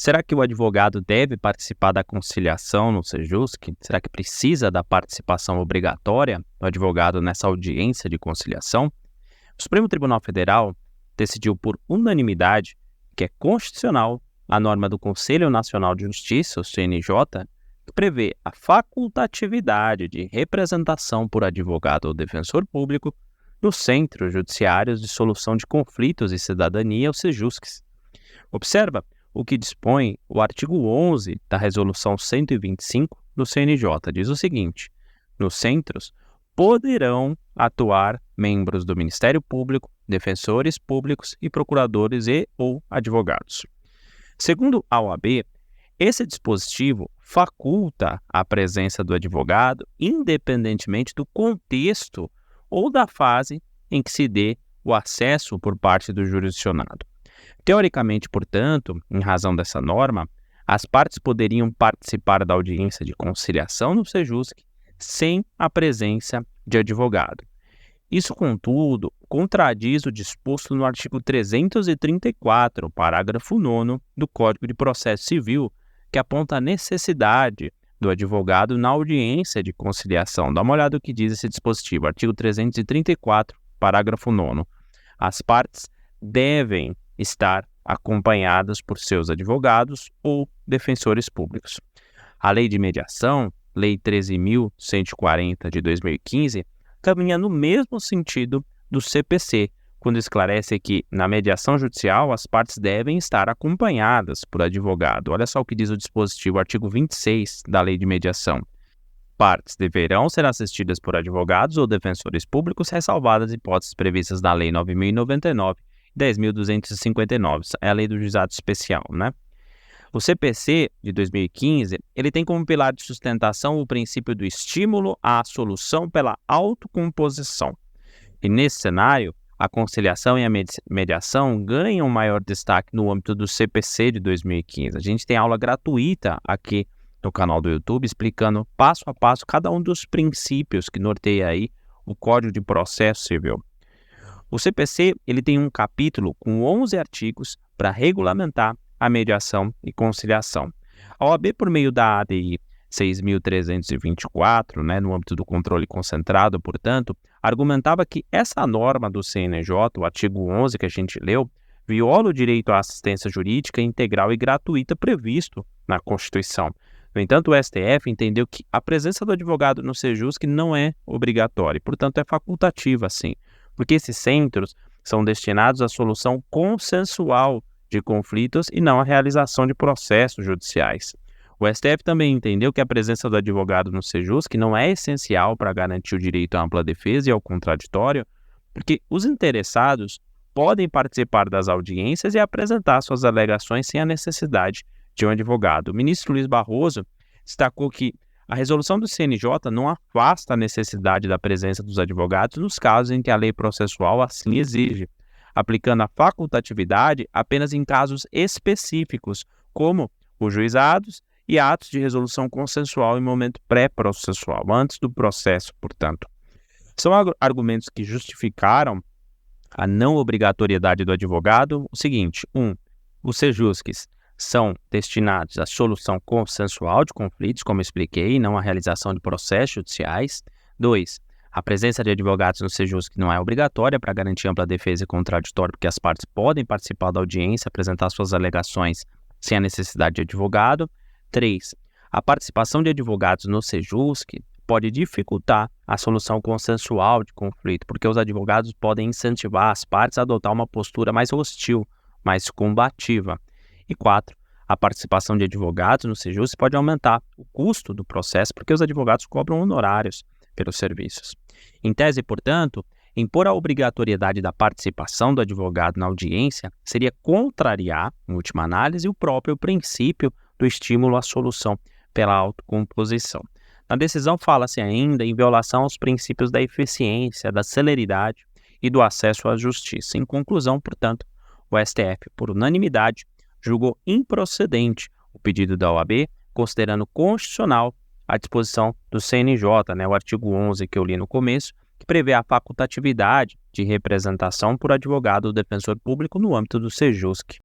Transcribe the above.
Será que o advogado deve participar da conciliação no Sejusc? Será que precisa da participação obrigatória do advogado nessa audiência de conciliação? O Supremo Tribunal Federal decidiu por unanimidade que é constitucional a norma do Conselho Nacional de Justiça, o CNJ, que prevê a facultatividade de representação por advogado ou defensor público nos Centros Judiciários de Solução de Conflitos e Cidadania, os Sejuscs. Observa o que dispõe o artigo 11 da Resolução 125 do CNJ. Diz o seguinte: nos centros poderão atuar membros do Ministério Público, defensores públicos e procuradores ou advogados. Segundo a OAB, esse dispositivo faculta a presença do advogado independentemente do contexto ou da fase em que se dê o acesso por parte do jurisdicionado. Teoricamente, portanto, em razão dessa norma, as partes poderiam participar da audiência de conciliação no Sejusc sem a presença de advogado. Isso, contudo, contradiz o disposto no artigo 334, parágrafo 9º do Código de Processo Civil, que aponta a necessidade do advogado na audiência de conciliação. Dá uma olhada no que diz esse dispositivo, artigo 334, parágrafo 9º. As partes devem estar acompanhadas por seus advogados ou defensores públicos. A Lei de Mediação, Lei 13.140 de 2015, caminha no mesmo sentido do CPC, quando esclarece que, na mediação judicial, as partes devem estar acompanhadas por advogado. Olha só o que diz o dispositivo, artigo 26 da Lei de Mediação. Partes deverão ser assistidas por advogados ou defensores públicos, ressalvadas hipóteses previstas na Lei 9.099 e 10.259. É a Lei do Juizado Especial, né? O CPC de 2015, ele tem como pilar de sustentação o princípio do estímulo à solução pela autocomposição. E nesse cenário, a conciliação e a mediação ganham maior destaque no âmbito do CPC de 2015. A gente tem aula gratuita aqui no canal do YouTube explicando passo a passo cada um dos princípios que norteia aí o Código de Processo Civil. O CPC ele tem um capítulo com 11 artigos para regulamentar a mediação e conciliação. A OAB, por meio da ADI 6.324, no âmbito do controle concentrado, portanto, argumentava que essa norma do CNJ, o artigo 11 que a gente leu, viola o direito à assistência jurídica integral e gratuita previsto na Constituição. No entanto, o STF entendeu que a presença do advogado no Sejusc não é obrigatória, portanto é facultativa, sim, porque esses centros são destinados à solução consensual de conflitos e não à realização de processos judiciais. O STF também entendeu que a presença do advogado no Sejusc não é essencial para garantir o direito à ampla defesa e ao contraditório, porque os interessados podem participar das audiências e apresentar suas alegações sem a necessidade de um advogado. O ministro Luiz Barroso destacou que a resolução do CNJ não afasta a necessidade da presença dos advogados nos casos em que a lei processual assim exige, aplicando a facultatividade apenas em casos específicos, como os juizados e atos de resolução consensual em momento pré-processual, antes do processo, portanto. São argumentos que justificaram a não obrigatoriedade do advogado. O seguinte: 1. Os Sejuscs são destinados à solução consensual de conflitos, como expliquei, não à realização de processos judiciais. 2. A presença de advogados no Sejusc não é obrigatória para garantir ampla defesa e contraditório, porque as partes podem participar da audiência, apresentar suas alegações sem a necessidade de advogado. 3. A participação de advogados no Sejusc pode dificultar a solução consensual de conflito, porque os advogados podem incentivar as partes a adotar uma postura mais hostil, mais combativa. E 4. A participação de advogados no Sejusc pode aumentar o custo do processo, porque os advogados cobram honorários pelos serviços. Em tese, portanto, impor a obrigatoriedade da participação do advogado na audiência seria contrariar, em última análise, o próprio princípio do estímulo à solução pela autocomposição. Na decisão fala-se ainda em violação aos princípios da eficiência, da celeridade e do acesso à justiça. Em conclusão, portanto, o STF, por unanimidade, julgou improcedente o pedido da OAB, considerando constitucional a disposição do CNJ, o artigo 11 que eu li no começo, que prevê a facultatividade de representação por advogado ou defensor público no âmbito do Sejusc.